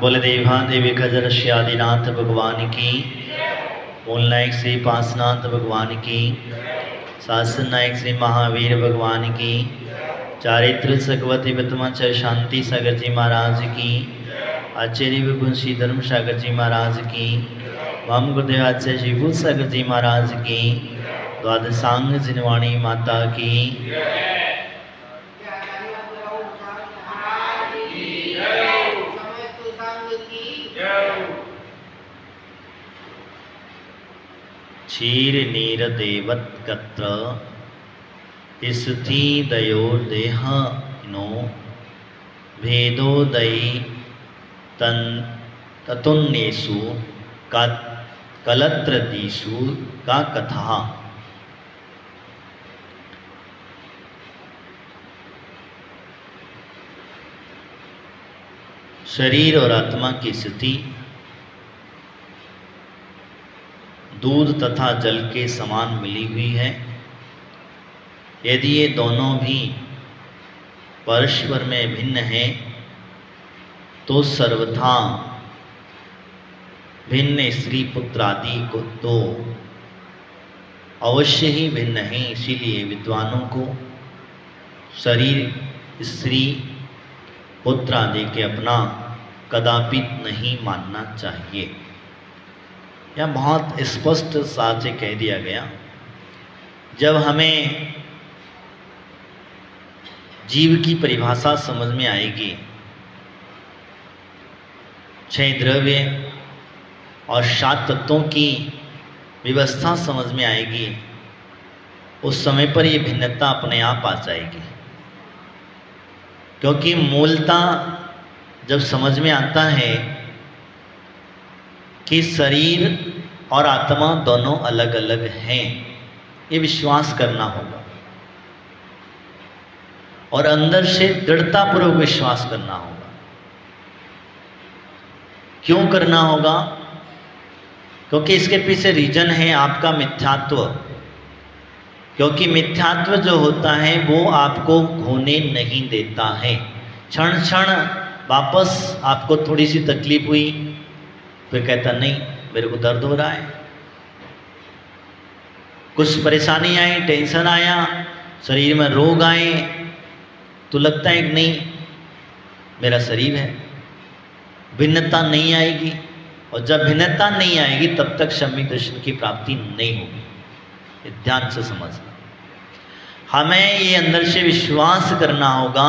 बोले देवी खजर श्यादिनाथ भगवान की, मूल नायक श्री पासनाथ भगवान की, शासन नायक श्री महावीर भगवान की, चारित्र सगवती वित्तमचर शांति सागर जी महाराज की, आचार्य विभुन श्री धर्म सागर जी महाराज की, वाम गुरुदेव आचार्य श्री भूत सागर जी महाराज की, द्वादशांग जिनवाणी माता की। क्षीर नीर देवत कत्र स्तुति दयोर देह नो भेदोदयी तन ततुन्नेषु का कलत्रदीषु का कथा। शरीर और आत्मा की स्थिति दूध तथा जल के समान मिली हुई है। यदि ये दोनों भी परस्पर में भिन्न हैं तो सर्वथा भिन्न स्त्री पुत्र आदि को तो अवश्य ही भिन्न है। इसीलिए विद्वानों को शरीर स्त्री पुत्र आदि के अपना कदापि नहीं मानना चाहिए। यह बहुत स्पष्ट साथ से कह दिया गया। जब हमें जीव की परिभाषा समझ में आएगी, छह द्रव्य और 7 तत्वों की व्यवस्था समझ में आएगी, उस समय पर यह भिन्नता अपने आप आ जाएगी। क्योंकि मूलता जब समझ में आता है कि शरीर और आत्मा दोनों अलग अलग हैं, ये विश्वास करना होगा और अंदर से दृढ़तापूर्वक विश्वास करना होगा। क्यों करना होगा? क्योंकि इसके पीछे रीजन है आपका मिथ्यात्व। क्योंकि मिथ्यात्व जो होता है वो आपको खोने नहीं देता है। क्षण क्षण वापस आपको थोड़ी सी तकलीफ हुई, फिर कहता नहीं मेरे को दर्द हो रहा है, कुछ परेशानी आई, टेंशन आया, शरीर में रोग आए, तो लगता है कि नहीं मेरा शरीर है। भिन्नता नहीं आएगी, और जब भिन्नता नहीं आएगी तब तक सम्यक दर्शन की प्राप्ति नहीं होगी। ये ध्यान से समझना। हमें ये अंदर से विश्वास करना होगा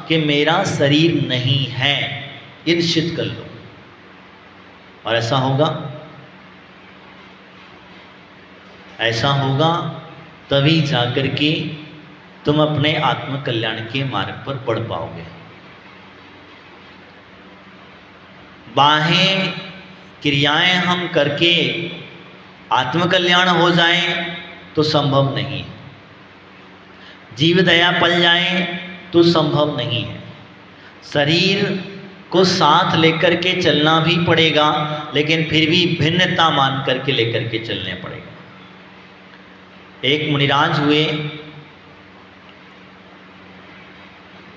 कि मेरा शरीर नहीं है, ये निश्चित कर लो। और ऐसा होगा तभी जाकर के तुम अपने आत्म कल्याण के मार्ग पर बढ़ पाओगे। बाह्य क्रियाएं हम करके आत्म कल्याण हो जाए तो संभव नहीं है। जीव दया पल जाए तो संभव नहीं है। शरीर को साथ लेकर के चलना भी पड़ेगा, लेकिन फिर भी भिन्नता मान करके लेकर के चलने पड़ेगा। एक मुनिराज हुए,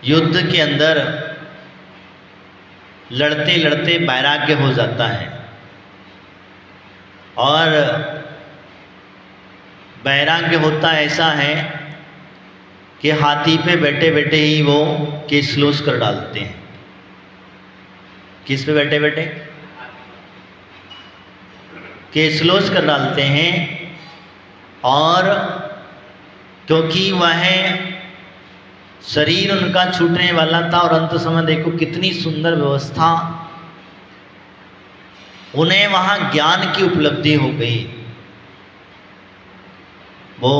युद्ध के अंदर लड़ते लड़ते वैराग्य हो जाता है, और वैराग्य होता ऐसा है कि हाथी पे बैठे बैठे ही वो केसलोस कर डालते हैं। किस पे बैठे बैठे? केसलोस कर डालते हैं। और क्योंकि वह शरीर उनका छूटने वाला था, और अंत समय देखो कितनी सुंदर व्यवस्था, उन्हें वहां ज्ञान की उपलब्धि हो गई। वो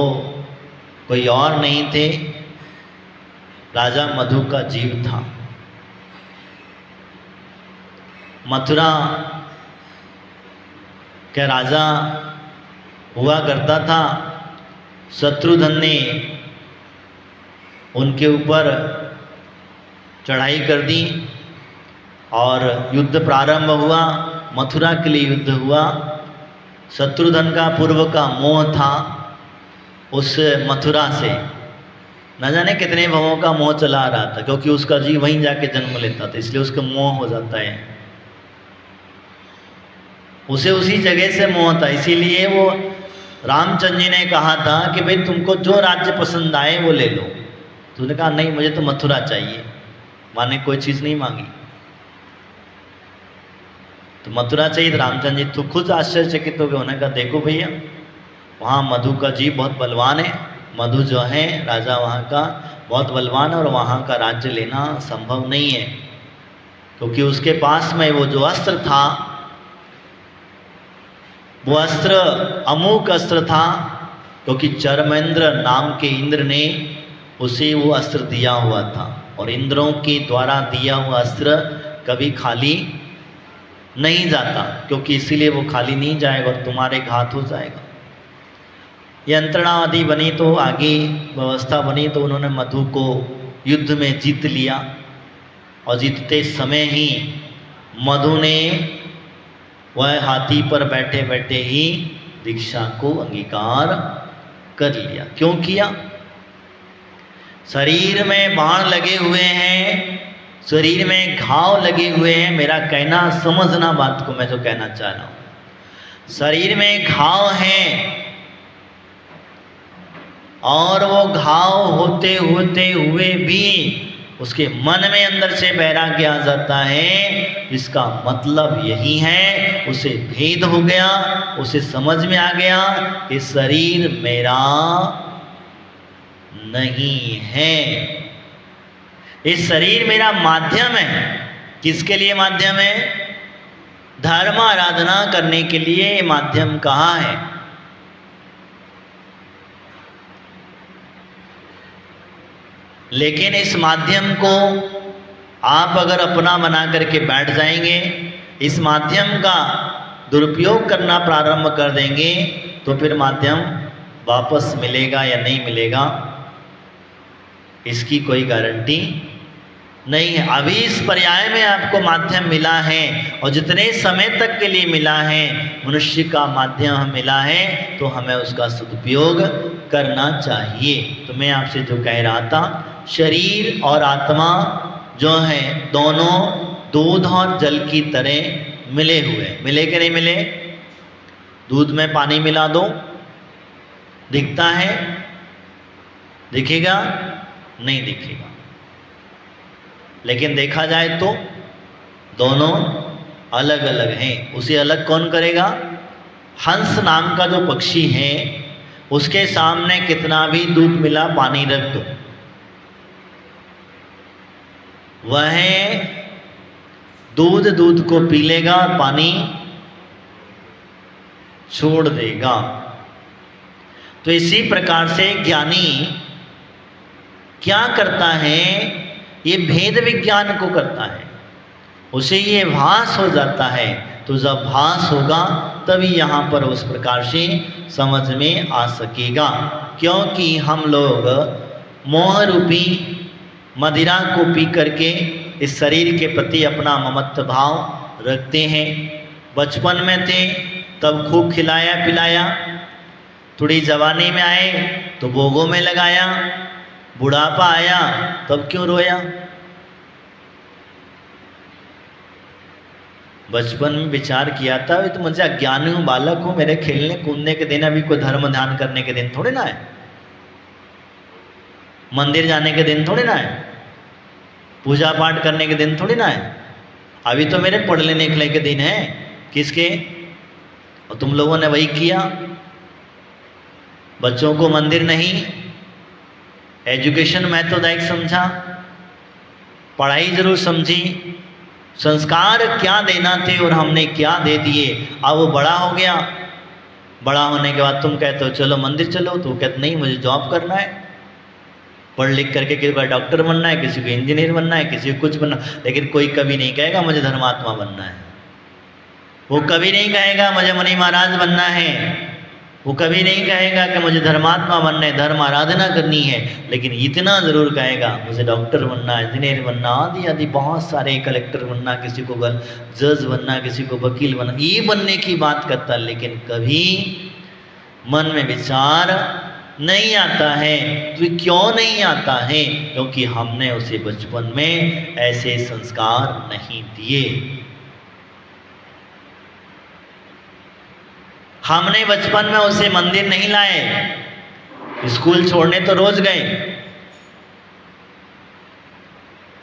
कोई और नहीं थे, राजा मधु का जीव था। मथुरा का राजा हुआ करता था। शत्रुघ्न ने उनके ऊपर चढ़ाई कर दी और युद्ध प्रारंभ हुआ। मथुरा के लिए युद्ध हुआ। शत्रुघ्न का पूर्व का मोह था उस मथुरा से, न जाने कितने भवों का मोह चला आ रहा था, क्योंकि उसका जीव वहीं जाके जन्म लेता था, इसलिए उसका मोह हो जाता है, उसे उसी जगह से मोह था। इसीलिए वो रामचंद्र जी ने कहा था कि भाई तुमको जो राज्य पसंद आए वो ले लो। तो उसने कहा नहीं, मुझे तो मथुरा चाहिए। माने कोई चीज़ नहीं मांगी, तो मथुरा चाहिए। तो रामचंद्र जी तो खुद आश्चर्यचकित हो गए। उन्होंने कहा देखो भैया, वहाँ मधु का जीव बहुत बलवान है, मधु जो है राजा वहाँ का बहुत बलवान है, और वहाँ का राज्य लेना संभव नहीं है, क्योंकि उसके पास में वो जो अस्त्र था, वो अस्त्र अमोघ अस्त्र था, क्योंकि चर्मेंद्र नाम के इंद्र ने उसे वो अस्त्र दिया हुआ था, और इंद्रों के द्वारा दिया हुआ अस्त्र कभी खाली नहीं जाता, क्योंकि इसीलिए वो खाली नहीं जाएगा और तुम्हारे घात हो जाएगा। यंत्रणा आदि बनी तो आगे व्यवस्था बनी, तो उन्होंने मधु को युद्ध में जीत लिया, और जीतते समय ही मधु ने वह हाथी पर बैठे बैठे ही दीक्षा को अंगीकार कर लिया। क्यों किया? शरीर में बाण लगे हुए हैं, शरीर में घाव लगे हुए हैं। मेरा कहना समझना बात को, मैं जो कहना चाह रहा हूं, शरीर में घाव हैं, और वो घाव होते होते हुए भी उसके मन में अंदर से वैराग्य आ जाता है। इसका मतलब यही है, उसे भेद हो गया, उसे समझ में आ गया कि शरीर मेरा नहीं है, इस शरीर मेरा माध्यम है। किसके लिए माध्यम है? धर्म आराधना करने के लिए माध्यम कहाँ है? लेकिन इस माध्यम को आप अगर अपना बना करके बैठ जाएंगे, इस माध्यम का दुरुपयोग करना प्रारंभ कर देंगे, तो फिर माध्यम वापस मिलेगा या नहीं मिलेगा, इसकी कोई गारंटी नहीं है। अभी इस पर्याय में आपको माध्यम मिला है, और जितने समय तक के लिए मिला है, मनुष्य का माध्यम मिला है, तो हमें उसका सदुपयोग करना चाहिए। तो मैं आपसे जो कह रहा था, शरीर और आत्मा जो है दोनों दूध और जल की तरह मिले हुए। मिले कि नहीं मिले? दूध में पानी मिला दो, दिखता है? दिखेगा? नहीं दिखेगा। लेकिन देखा जाए तो दोनों अलग अलग हैं। उसे अलग कौन करेगा? हंस नाम का जो पक्षी है, उसके सामने कितना भी दूध मिला, पानी रख दो, वह दूध को पी लेगा और पानी छोड़ देगा। तो इसी प्रकार से ज्ञानी क्या करता है? ये भेद विज्ञान को करता है, उसे ये भास हो जाता है। तो जब भास होगा तभी यहाँ पर उस प्रकार से समझ में आ सकेगा। क्योंकि हम लोग मोह रूपी मदिरा को पी करके इस शरीर के प्रति अपना ममत्व भाव रखते हैं। बचपन में थे तब खूब खिलाया पिलाया, थोड़ी जवानी में आए तो भोगों में लगाया, बुढ़ापा आया तब क्यों रोया? बचपन में विचार किया था, तो मुझे अज्ञानी हूँ, बालक हूँ, मेरे खेलने कूदने के दिन, अभी कोई धर्म ध्यान करने के दिन थोड़े ना है, मंदिर जाने के दिन थोड़े ना है, पूजा पाठ करने के दिन थोड़ी ना है। अभी तो मेरे पढ़ने लिखने के दिन है। किसके? और तुम लोगों ने वही किया। बच्चों को मंदिर नहीं, एजुकेशन महत्वदायक समझा, पढ़ाई जरूर समझी, संस्कार क्या देना थे और हमने क्या दे दिए। अब वो बड़ा हो गया, बड़ा होने के बाद तुम कहते हो चलो मंदिर चलो, तो कहते नहीं मुझे जॉब करना है, पढ़ लिख करके किसी को डॉक्टर बनना है, किसी को इंजीनियर बनना है, किसी को कुछ बनना। लेकिन कोई कभी नहीं कहेगा मुझे धर्मात्मा बनना है, वो कभी नहीं कहेगा मुझे मुनि महाराज बनना है, वो कभी नहीं कहेगा कि मुझे धर्मात्मा बनना है, धर्म आराधना करनी है। लेकिन इतना ज़रूर कहेगा मुझे डॉक्टर बनना, इंजीनियर बनना, आदि आदि बहुत सारे, कलेक्टर बनना, किसी को जज बनना, किसी को वकील बनना, ये बनने की बात करता। लेकिन कभी मन में विचार नहीं आता है। तो क्यों नहीं आता है? क्योंकि हमने उसे बचपन में ऐसे संस्कार नहीं दिए। हमने बचपन में उसे मंदिर नहीं लाए। स्कूल छोड़ने तो रोज गए,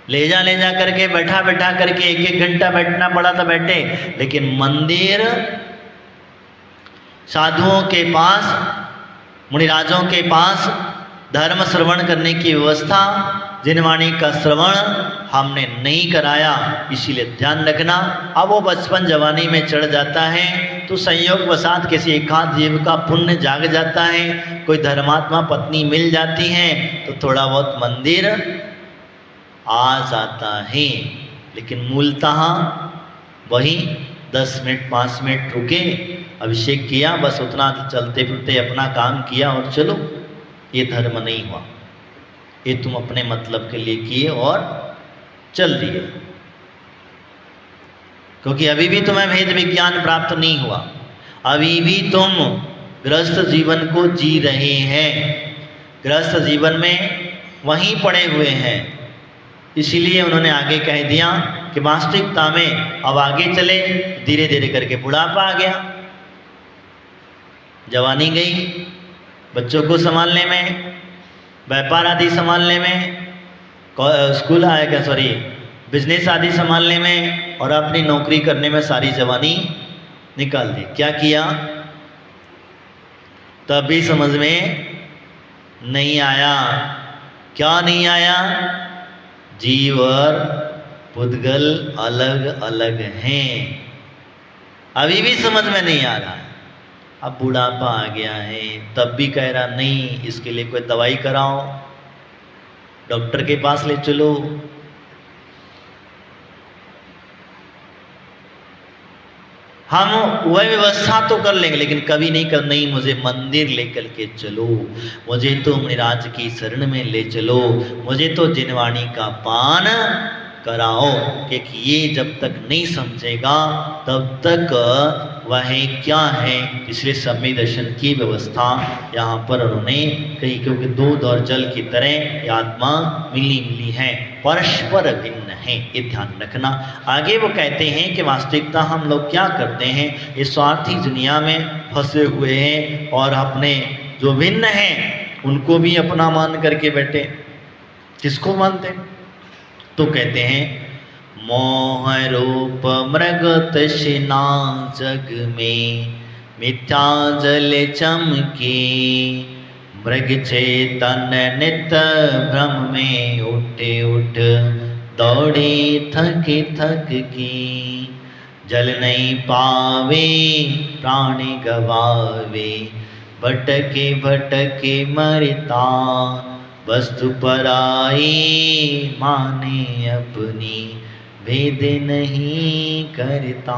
ले जा करके बैठा करके 1-1 घंटा बैठना पड़ा था, बैठे। लेकिन मंदिर, साधुओं के पास, मुनिराजों के पास धर्म श्रवण करने की व्यवस्था, जिनवाणी का श्रवण हमने नहीं कराया। इसीलिए ध्यान रखना, अब वो बचपन जवानी में चढ़ जाता है तो संयोग वसात किसी एकांत जीव का पुण्य जाग जाता है, कोई धर्मात्मा पत्नी मिल जाती है तो थोड़ा बहुत मंदिर आ जाता है। लेकिन मूलतः वही 10 मिनट 5 मिनट रुके, अभिषेक किया, बस उतना चलते फिरते अपना काम किया और चलो। ये धर्म नहीं हुआ। ये तुम अपने मतलब के लिए किए और चल दिए, क्योंकि अभी भी तुम्हें भेद विज्ञान प्राप्त नहीं हुआ। अभी भी तुम गृहस्थ जीवन को जी रहे हैं, गृहस्थ जीवन में वहीं पड़े हुए हैं। इसीलिए उन्होंने आगे कह दिया कि वास्तविकता में अब आगे चले। धीरे धीरे करके बुढ़ापा आ गया, जवानी गई, बच्चों को संभालने में, व्यापार आदि संभालने में, स्कूल आएगा सॉरी बिजनेस आदि संभालने में, और अपनी नौकरी करने में सारी जवानी निकाल दी। क्या किया? तब भी समझ में नहीं आया। क्या नहीं आया? जीव और पुद्गल अलग अलग हैं। अभी भी समझ में नहीं आ रहा है। अब बुढ़ापा आ गया है, तब भी कह रहा नहीं, इसके लिए कोई दवाई कराओ, डॉक्टर के पास ले चलो। हम वह व्यवस्था तो कर लेंगे, लेकिन कभी नहीं कर, नहीं मुझे मंदिर लेकर के चलो, मुझे तो मुनिराज की शरण में ले चलो, मुझे तो जिनवाणी का पान कराओ। क्योंकि ये जब तक नहीं समझेगा तब तक वह क्या है। इसलिए सम्यक दर्शन की व्यवस्था यहाँ पर उन्होंने कही, क्योंकि दूध और जल की तरह ये आत्मा मिली मिली है, परस्पर भिन्न है। ये ध्यान रखना। आगे वो कहते हैं कि वास्तविकता हम लोग क्या करते हैं, इस स्वार्थी दुनिया में फंसे हुए हैं और अपने जो भिन्न हैं उनको भी अपना मान करके बैठे। किसको मानते? तो कहते हैं मोह रूप मृग तृष्णा जग में मिथ्या जल चमके, मृग चेतन नित भ्रम में उठे उठ दौड़े थक थक की, जल नहीं पावे प्राणी गवावे, भटके भटके मरता, वस्तु पराई माने अपनी, भेद नहीं करता।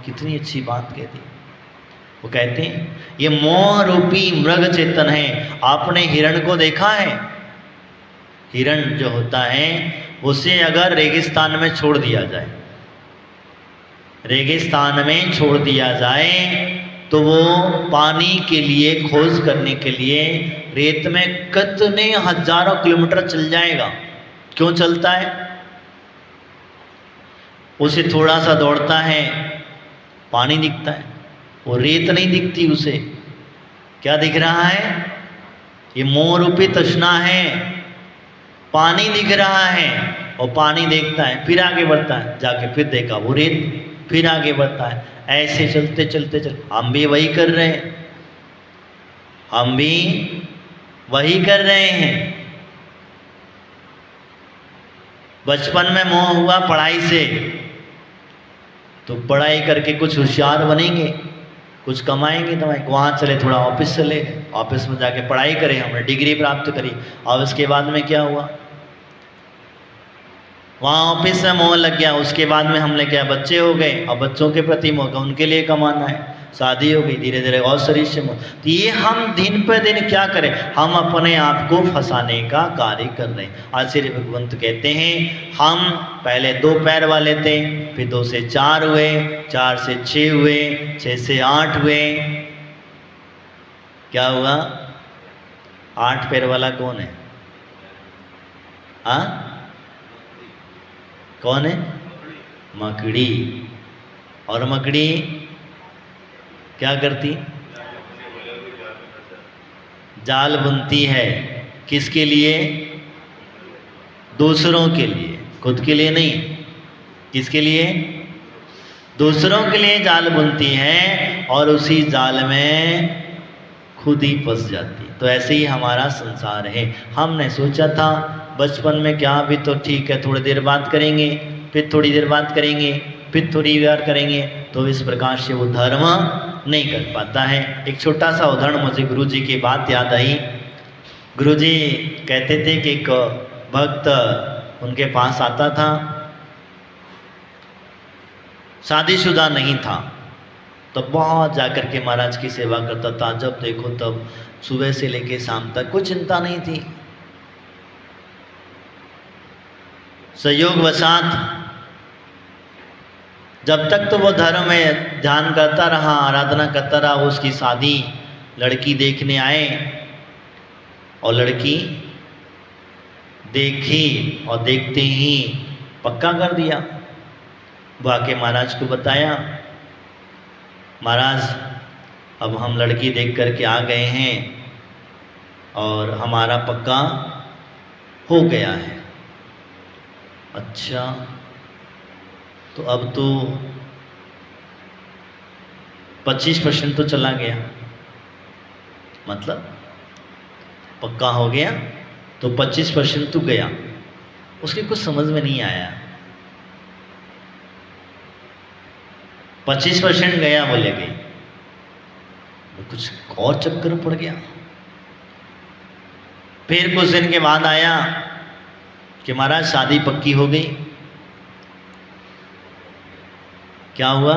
कितनी अच्छी बात कहती। वो कहते हैं ये मोह रूपी मृग चेतन है। आपने हिरण को देखा है? हिरण जो होता है उसे अगर रेगिस्तान में छोड़ दिया जाए, रेगिस्तान में छोड़ दिया जाए तो वो पानी के लिए खोज करने के लिए रेत में कितने हजारों किलोमीटर चल जाएगा। क्यों चलता है? उसे थोड़ा सा दौड़ता है, पानी दिखता है, वो रेत नहीं दिखती उसे। क्या दिख रहा है? ये मोह रूपी तृष्णा है। पानी दिख रहा है और पानी देखता है, फिर आगे बढ़ता है, जाके फिर देखा वो रेत, फिर आगे बढ़ता है। ऐसे चलते चलते हम भी वही कर रहे हैं, हम भी वही कर रहे हैं। बचपन में मोह हुआ पढ़ाई से, तो पढ़ाई करके कुछ होशियार बनेंगे, कुछ कमाएंगे, तो वहाँ चले, थोड़ा ऑफिस चले, ऑफिस में जाके पढ़ाई करें, हमने डिग्री प्राप्त करी। और उसके बाद में क्या हुआ? वहाँ ऑफिस में मोह लग गया। उसके बाद में हमने क्या, बच्चे हो गए, और बच्चों के प्रति मोह, उनके लिए कमाना है, शादी हो गई, धीरे धीरे और शरीर से मोह। तो ये हम दिन पर दिन क्या करें, हम अपने आप को फंसाने का कार्य कर रहे हैं। आचार्य भगवंत कहते हैं हम पहले 2 पैर वाले थे, फिर 2 से 4 हुए, 4 से 6 हुए, 6 से 8 हुए। क्या हुआ? 8 पैर वाला कौन है? हाँ, कौन है? मकड़ी। और मकड़ी क्या करती? जाल बुनती है। किसके लिए? दूसरों के लिए, खुद के लिए नहीं। किसके लिए? दूसरों के लिए जाल बुनती है और उसी जाल में खुद ही फंस जाती। तो ऐसे ही हमारा संसार है। हमने सोचा था बचपन में क्या, अभी तो ठीक है, थोड़ी देर बात करेंगे, फिर थोड़ी देर बात करेंगे, फिर थोड़ी देर करेंगे, तो इस प्रकार से वो धर्म नहीं कर पाता है। एक छोटा सा उदाहरण, मुझे गुरुजी की बात याद आई। गुरुजी कहते थे कि एक भक्त उनके पास आता था, शादीशुदा नहीं था, तो बहुत जाकर के महाराज की सेवा करता था। जब देखो तब सुबह से लेके शाम तक, कोई चिंता नहीं थी। संयोगवशात जब तक तो वो धर्म में ध्यान करता रहा, आराधना करता रहा, उसकी शादी लड़की देखने आए और लड़की देखी और देखते ही पक्का कर दिया। वो आके महाराज को बताया, महाराज अब हम लड़की देख करके आ गए हैं और हमारा पक्का हो गया है। अच्छा, तो अब तो 25% तो चला गया, मतलब पक्का हो गया तो 25% तो गया। उसके कुछ समझ में नहीं आया। 25% गया बोले गई, कुछ और चक्कर पड़ गया। फिर कुछ दिन के बाद आया कि महाराज शादी पक्की हो गई। क्या हुआ?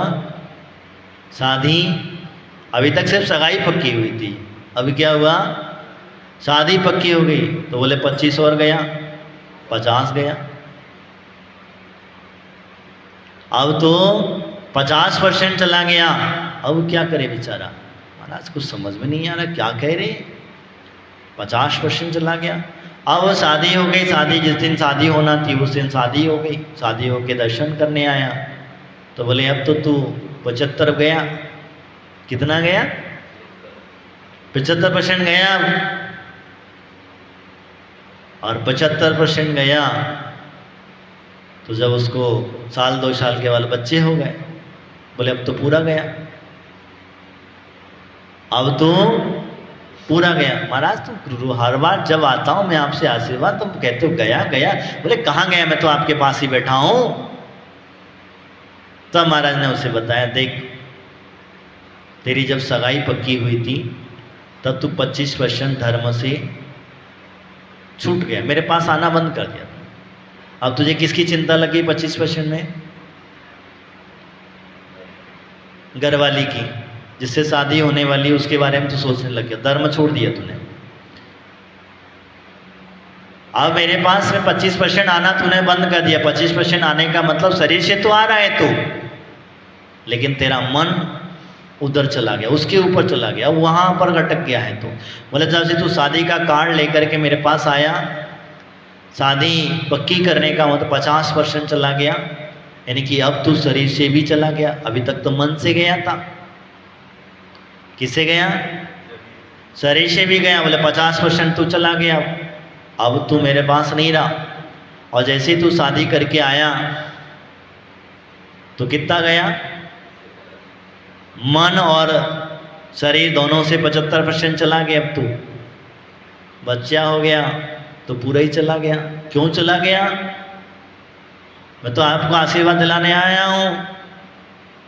शादी, अभी तक सिर्फ सगाई पक्की हुई थी, अभी क्या हुआ? शादी पक्की हो गई। तो बोले 25 और गया, 50 गया। अब तो 50% चला गया। अब क्या करे बेचारा? महाराज कुछ समझ में नहीं आ रहा क्या कह रहे। 50% चला गया। अब शादी हो गई, शादी जिस दिन शादी होना थी उस दिन शादी हो गई। शादी होके दर्शन करने आया तो बोले अब तो तू 75 गया। कितना गया? 75% गया। और 75% गया तो जब उसको 1-2 साल के बाद बच्चे हो गए, बोले अब तो पूरा गया, अब तो पूरा गया। महाराज तुम हर बार जब आता हूं मैं आपसे आशीर्वाद, तुम कहते हो गया गया। बोले कहाँ गया, मैं तो आपके पास ही बैठा हूं। तब महाराज ने उसे बताया, देख तेरी जब सगाई पक्की हुई थी तब तू 25% धर्म से छूट गया, मेरे पास आना बंद कर दिया। अब तुझे किसकी चिंता लगी 25% में? घरवाली की, जिससे शादी होने वाली उसके बारे में तो सोचने लग गया, धर्म छोड़ दिया तूने। अब मेरे पास में 25% आना तूने बंद कर दिया। 25% आने का मतलब शरीर से तो आ रहा है तू, लेकिन तेरा मन उधर चला गया, उसके ऊपर चला गया, वहां पर अटक गया है। तो बोले जब से तू शादी का कार्ड लेकर के मेरे पास आया, शादी पक्की करने का मतलब 50% चला गया, यानी कि अब तू शरीर से भी चला गया। अभी तक तो मन से गया था। किससे गया? शरीर से भी गया। बोले 50% तू चला गया, अब तू मेरे पास नहीं रहा। और जैसे तू शादी करके आया तो कितना गया? मन और शरीर दोनों से 75% चला गया। अब तू बच्चा हो गया तो पूरा ही चला गया। क्यों चला गया? मैं तो आपको आशीर्वाद दिलाने आया हूं।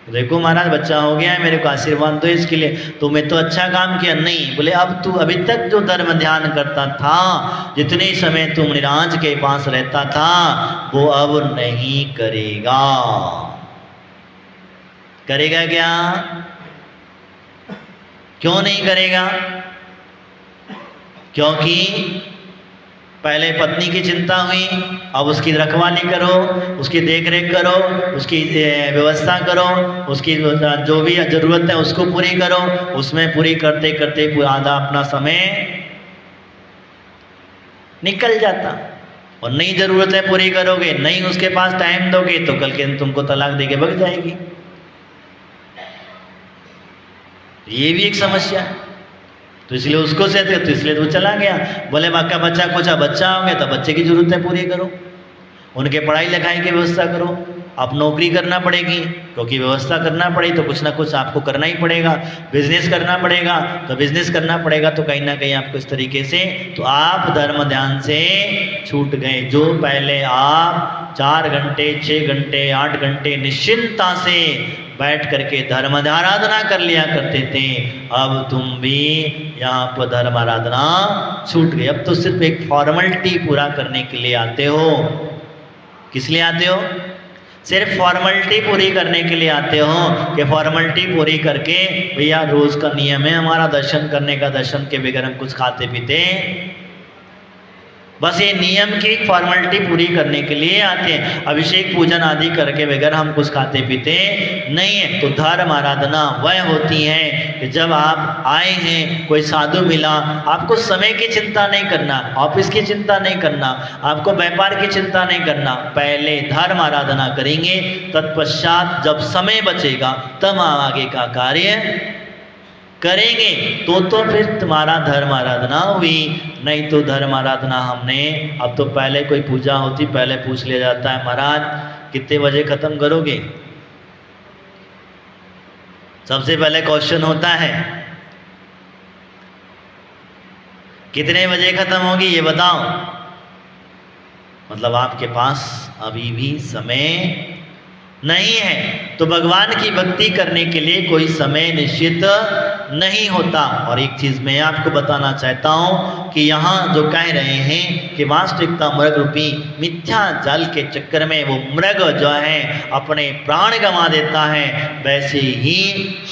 देखो महाराज बच्चा हो गया है, मेरे को आशीर्वाद दो इसके लिए। तो मैं तो अच्छा काम किया। नहीं, बोले अब तू अभी तक जो धर्म ध्यान करता था, जितने समय तू मुनिराज के पास रहता था, वो अब नहीं करेगा। करेगा क्या? क्यों नहीं करेगा? क्योंकि पहले पत्नी की चिंता हुई, अब उसकी रखवाली करो, उसकी देखरेख करो, उसकी व्यवस्था करो, उसकी जो भी ज़रूरत है उसको पूरी करो। उसमें पूरी करते करते आधा अपना समय निकल जाता। और नई ज़रूरतें पूरी करोगे, नहीं उसके पास टाइम दोगे तो कल के दिन तुमको तलाक देके भग जाएगी। ये भी एक समस्या है। तो इसलिए उसको सहते, तो इसलिए तो चला गया। बोले बाका बच्चा खोचा, बच्चा हो गया तो बच्चे की ज़रूरतें पूरी करो, उनके पढ़ाई लिखाई की व्यवस्था करो। आप नौकरी करना पड़ेगी क्योंकि व्यवस्था करना पड़े तो कुछ ना कुछ आपको करना ही पड़ेगा। बिजनेस करना पड़ेगा तो बिजनेस करना पड़ेगा, तो कहीं ना कहीं आपको इस तरीके से, तो आप धर्म ध्यान से छूट गए। जो पहले आप 4 घंटे 6 घंटे 8 घंटे निश्चिंता से बैठ करके धर्म आराधना कर लिया करते थे, अब तुम भी यहाँ पर धर्म आराधना छूट गई। अब तो सिर्फ एक फॉर्मेलिटी पूरा करने के लिए आते हो। किस लिए आते हो? सिर्फ फॉर्मेलिटी पूरी करने के लिए आते हो कि फॉर्मेलिटी पूरी करके भैया रोज का नियम है हमारा दर्शन करने का, दर्शन के बगैर हम कुछ खाते पीते, बस ये नियम की फॉर्मेलिटी पूरी करने के लिए आते हैं। अभिषेक पूजन आदि करके बगैर हम कुछ खाते पीते नहीं है। तो धर्म आराधना वह होती है कि जब आप आए हैं, कोई साधु मिला, आपको समय की चिंता नहीं करना, ऑफिस की चिंता नहीं करना, आपको व्यापार की चिंता नहीं करना, पहले धर्म आराधना करेंगे, तत्पश्चात जब समय बचेगा तब आगे का कार्य करेंगे। तो फिर तुम्हारा धर्म आराधना हुई। नहीं तो धर्म आराधना हमने, अब तो पहले कोई पूजा होती पहले पूछ लिया जाता है महाराज कितने बजे खत्म करोगे। सबसे पहले क्वेश्चन होता है कितने बजे खत्म होगी ये बताओ। मतलब आपके पास अभी भी समय नहीं है। तो भगवान की भक्ति करने के लिए कोई समय निश्चित नहीं होता। और एक चीज मैं आपको बताना चाहता हूं कि यहाँ जो कह रहे हैं कि वास्तविकता मृग रूपी मिथ्या जल के चक्कर में वो मृग जो है अपने प्राण गंवा देता है, वैसे ही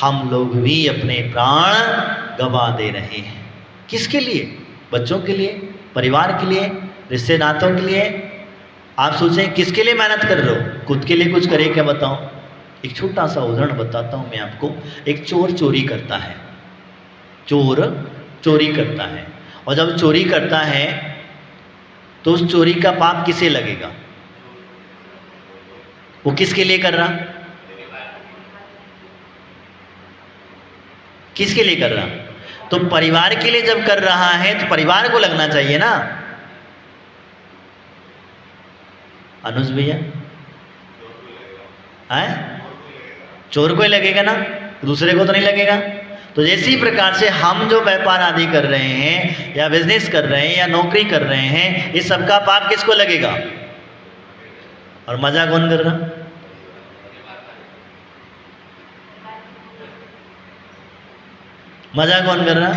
हम लोग भी अपने प्राण गंवा दे रहे हैं। किसके लिए? बच्चों के लिए, परिवार के लिए, रिश्ते नातों के लिए। आप सोचें किसके लिए मेहनत कर रहे हो? खुद के लिए कुछ करे क्या? बताओ। एक छोटा सा उदाहरण बताता हूं मैं आपको। एक चोर चोरी करता है, चोर चोरी करता है, और जब चोरी करता है तो उस चोरी का पाप किसे लगेगा? वो किसके लिए कर रहा? किसके लिए कर रहा? तो परिवार के लिए जब कर रहा है तो परिवार को लगना चाहिए ना। अनुज भैया है, चोर को ही लगेगा ना, दूसरे को तो नहीं लगेगा। तो इसी प्रकार से हम जो व्यापार आदि कर रहे हैं या बिजनेस कर रहे हैं या नौकरी कर रहे हैं, इस सबका पाप किसको लगेगा? और मजा कौन कर रहा? मजा कौन कर रहा?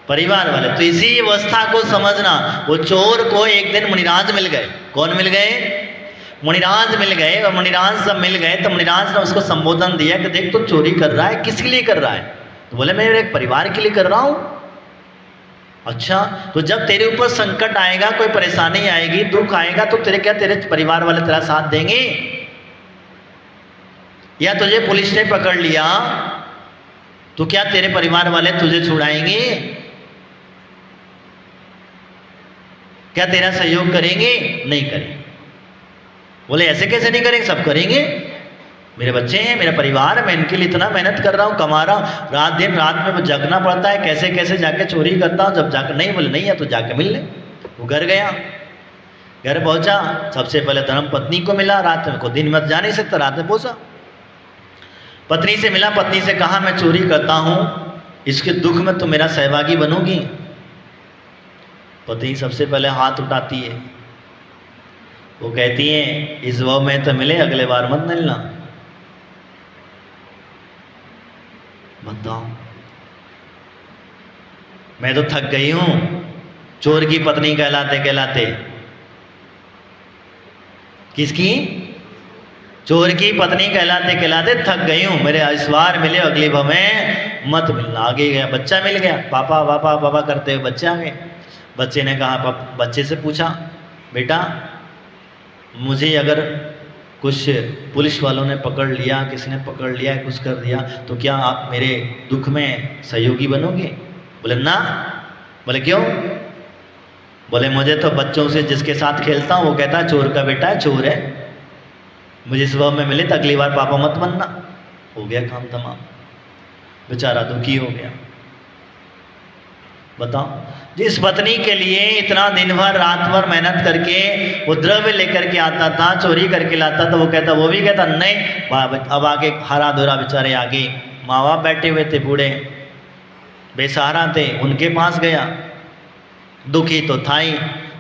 परिवार वाले। तो इसी अवस्था को समझना। वो चोर को एक दिन मुनिराज मिल गए। कौन मिल गए? मुनिराज मिल गए। और मुनिराज जब मिल गए तो मुनिराज ने उसको संबोधन दिया कि देख तो चोरी कर रहा है, किसके लिए कर रहा है? तो बोले मैं एक परिवार के लिए कर रहा हूं। अच्छा, तो जब तेरे ऊपर संकट आएगा, कोई परेशानी आएगी, दुख आएगा, तो तेरे परिवार वाले तेरा साथ देंगे? या तुझे पुलिस ने पकड़ लिया तो क्या तेरे परिवार वाले तुझे छुड़ाएंगे? क्या तेरा सहयोग करेंगे? नहीं करेंगे। बोले ऐसे कैसे नहीं करेंगे? सब करेंगे, मेरे बच्चे हैं, मेरा परिवार है, मैं इनके लिए इतना मेहनत कर रहा हूँ, कमा रहा हूँ, रात दिन रात में जगना पड़ता है, कैसे कैसे जाके चोरी करता हूँ। जब जाकर नहीं, बोले नहीं है तो जाके मिल ले। वो घर गया, घर पहुंचा, सबसे पहले धर्म पत्नी को मिला। रात में को दिन में जा नहीं सकता, रात में पहुंचा, पत्नी से मिला। पत्नी से कहा मैं चोरी करता हूँ, इसके दुख में तो मेरा सहभागी बनोगी? पत्नी सबसे पहले हाथ उठाती है, वो कहती है इस भाव में तो मिले, अगले बार मत मिलना। बताओ, मैं तो थक गई हूं चोर की पत्नी कहलाते कहलाते। किसकी? चोर की पत्नी कहलाते कहलाते थक गई हूं, मेरे इस बार मिले, अगली बार में मत मिलना। आगे गया, बच्चा मिल गया, पापा पापा पापा करते हुए बच्चे आ गए। बच्चे ने कहा, बच्चे से पूछा बेटा मुझे अगर कुछ पुलिस वालों ने पकड़ लिया, किसने पकड़ लिया, कुछ कर दिया, तो क्या आप मेरे दुख में सहयोगी बनोगे? बोले ना। बोले क्यों? बोले मुझे तो बच्चों से जिसके साथ खेलता हूँ वो कहता है चोर का बेटा है, चोर है, मुझे स्वभाव में मिले तो अगली बार पापा मत बनना। हो गया काम तमाम, बेचारा दुखी हो गया। बताओ, जिस पत्नी के लिए इतना दिन भर रात भर मेहनत करके वो द्रव्य लेकर के आता था, चोरी करके लाता था, वो कहता, वो भी कहता नहीं। अब आगे हरा धोरा बेचारे आगे माँ बाप बैठे हुए थे, बूढ़े बेसहारा थे, उनके पास गया। दुखी तो था ही,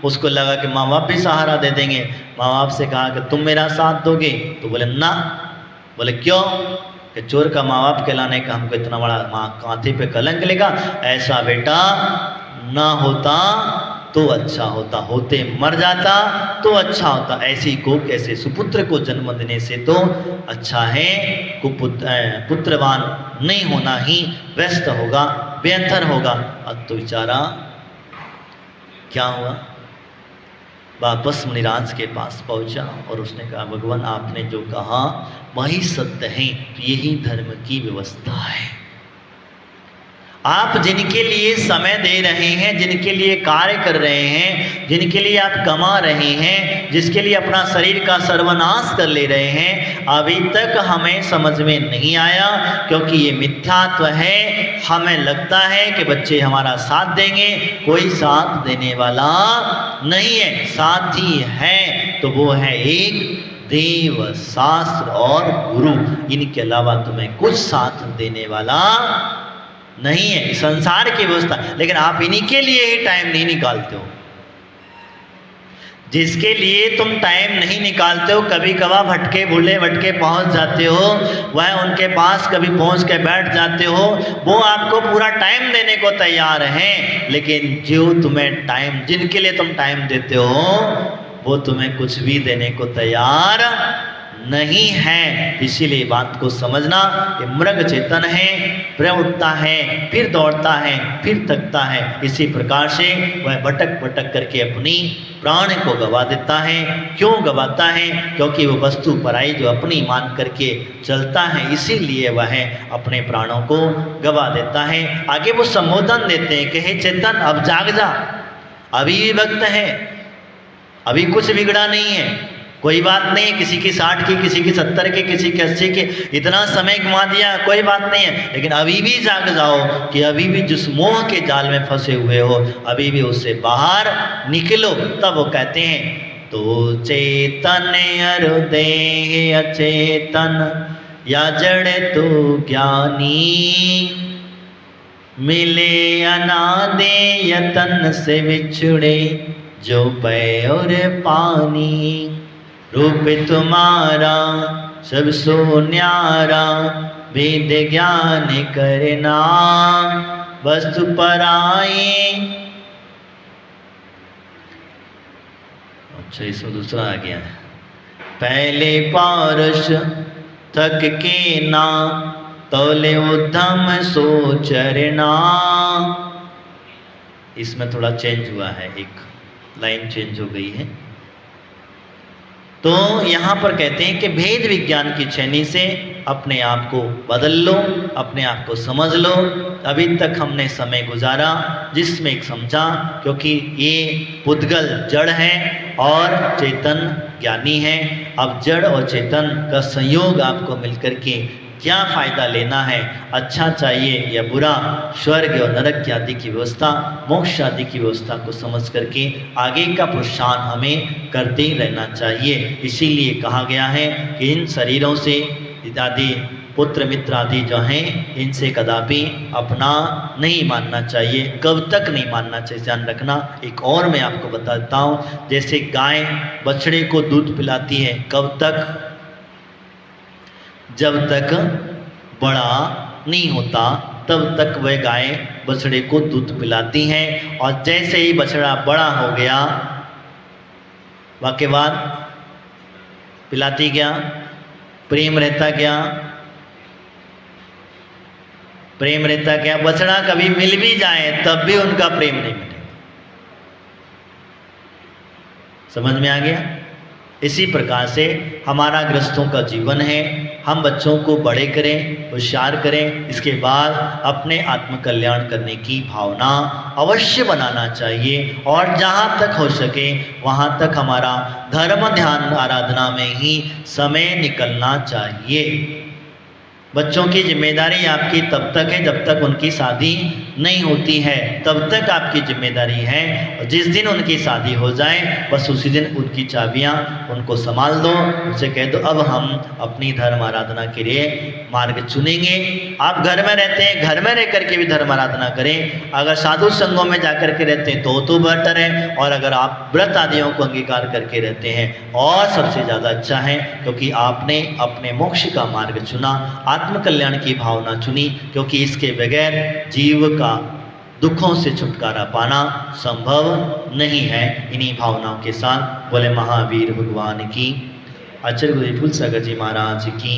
उसको लगा कि माँ बाप भी सहारा दे देंगे। माँ बाप से कहा कि तुम मेरा साथ दोगे? तो बोले ना। बोले क्यों? कि चोर का माँ बाप कहलाने का हमको इतना बड़ा माँ कांधे पे कलंक लेगा। ऐसा बेटा ना होता तो अच्छा होता, होते मर जाता तो अच्छा होता। ऐसी को ऐसे सुपुत्र को जन्म देने से तो अच्छा है पुत्रवान नहीं होना ही व्यस्त होगा, बेहतर होगा। अब तो बेचारा क्या हुआ, वापस मुनिराज के पास पहुंचा और उसने कहा, भगवान आपने जो कहा वही सत्य है, यही धर्म की व्यवस्था है। आप जिनके लिए समय दे रहे हैं, जिनके लिए कार्य कर रहे हैं, जिनके लिए आप कमा रहे हैं, जिसके लिए अपना शरीर का सर्वनाश कर ले रहे हैं, अभी तक हमें समझ में नहीं आया, क्योंकि ये मिथ्यात्व है। हमें लगता है कि बच्चे हमारा साथ देंगे, कोई साथ देने वाला नहीं है। साथी है तो वो है एक देव, शास्त्र और गुरु, इनके अलावा तुम्हें कुछ साथ देने वाला नहीं है, संसार की व्यवस्था। लेकिन आप इन्हीं के लिए ही टाइम नहीं निकालते हो। जिसके लिए तुम टाइम नहीं निकालते हो, कभी कभार भटके भूले भटके पहुंच जाते हो, वह उनके पास कभी पहुंच के बैठ जाते हो, वो आपको पूरा टाइम देने को तैयार हैं। लेकिन जो तुम्हें टाइम, जिनके लिए तुम टाइम देते हो, वो तुम्हें कुछ भी देने को तैयार नहीं है। इसीलिए बात को समझना कि मृग चेतन है, प्रेम उठता है, फिर दौड़ता है, फिर थकता है। इसी प्रकार से वह भटक भटक करके अपनी प्राण को गवा देता है। क्यों गवाता है? क्योंकि वो वस्तु पराई जो अपनी मान करके चलता है, इसीलिए वह अपने प्राणों को गवा देता है। आगे वो संबोधन देते हैं कि हे चेतन, अब जाग जा, अभी भी वक्त है, अभी कुछ बिगड़ा नहीं है, कोई बात नहीं। किसी की 60 की, किसी की 70 की, किसी की 80 की, इतना समय घुमा दिया, कोई बात नहीं है। लेकिन अभी भी जाग जाओ कि अभी भी जिस मोह के जाल में फंसे हुए हो, अभी भी उससे बाहर निकलो। तब वो कहते हैं, तो चेतन अरु देह अचेतन, या जड़ तो ज्ञानी, मिले अनादे यतन से बिछुड़े, जो पै और पानी। रूप तुम्हारा सब सो न्यारा, वेद ज्ञान करना वस्तु पराई। अच्छा, इसमें दूसरा आ गया है, पहले पारस थक के ना, तौले उद्धम सो चरना। इसमें थोड़ा चेंज हुआ है, एक लाइन चेंज हो गई है। तो यहाँ पर कहते हैं कि भेद विज्ञान की छेनी से अपने आप को बदल लो, अपने आप को समझ लो। अभी तक हमने समय गुजारा जिसमें एक समझा, क्योंकि ये पुद्गल जड़ है और चेतन ज्ञानी है। अब जड़ और चेतन का संयोग आपको मिलकर के क्या फ़ायदा लेना है, अच्छा चाहिए या बुरा, स्वर्ग और नरक की आदि की व्यवस्था, मोक्ष आदि की व्यवस्था को समझ करके आगे का पुरुषार्थ हमें करते ही रहना चाहिए। इसीलिए कहा गया है कि इन शरीरों से आदि पुत्र मित्र आदि जो हैं, इनसे कदापि अपना नहीं मानना चाहिए। कब तक नहीं मानना चाहिए, ध्यान रखना। एक और मैं आपको बता देता हूँ, जैसे गाय बछड़े को दूध पिलाती है, कब तक? जब तक बड़ा नहीं होता तब तक वह गाय बछड़े को दूध पिलाती हैं। और जैसे ही बछड़ा बड़ा हो गया, वाके बाद पिलाती गया, प्रेम रहता गया, प्रेम रहता गया। बछड़ा कभी मिल भी जाए तब भी उनका प्रेम नहीं मिलेगा। समझ में आ गया? इसी प्रकार से हमारा गृहस्थों का जीवन है। हम बच्चों को बड़े करें, होशियार करें, इसके बाद अपने आत्म कल्याण करने की भावना अवश्य बनाना चाहिए और जहाँ तक हो सके वहाँ तक हमारा धर्म ध्यान आराधना में ही समय निकलना चाहिए। बच्चों की जिम्मेदारी आपकी तब तक है जब तक उनकी शादी नहीं होती है, तब तक आपकी जिम्मेदारी है। और जिस दिन उनकी शादी हो जाए बस उसी दिन उनकी चाबियां उनको संभाल दो, उनसे कह दो अब हम अपनी धर्म आराधना के लिए मार्ग चुनेंगे। आप घर में रहते हैं, घर में रह करके भी धर्म आराधना करें। अगर साधु संघों में जाकर के रहते हैं तो बेहतर है, और अगर आप व्रत आदियों को अंगीकार करके रहते हैं और सबसे ज़्यादा अच्छा है, क्योंकि आपने अपने मोक्ष का मार्ग चुना, आत्म कल्याण की भावना चुनी, क्योंकि इसके बगैर जीव का दुखों से छुटकारा पाना संभव नहीं है। इन्हीं भावनाओं के साथ बोले महावीर भगवान की, आचार्य गुरु फूल सागर जी महाराज की।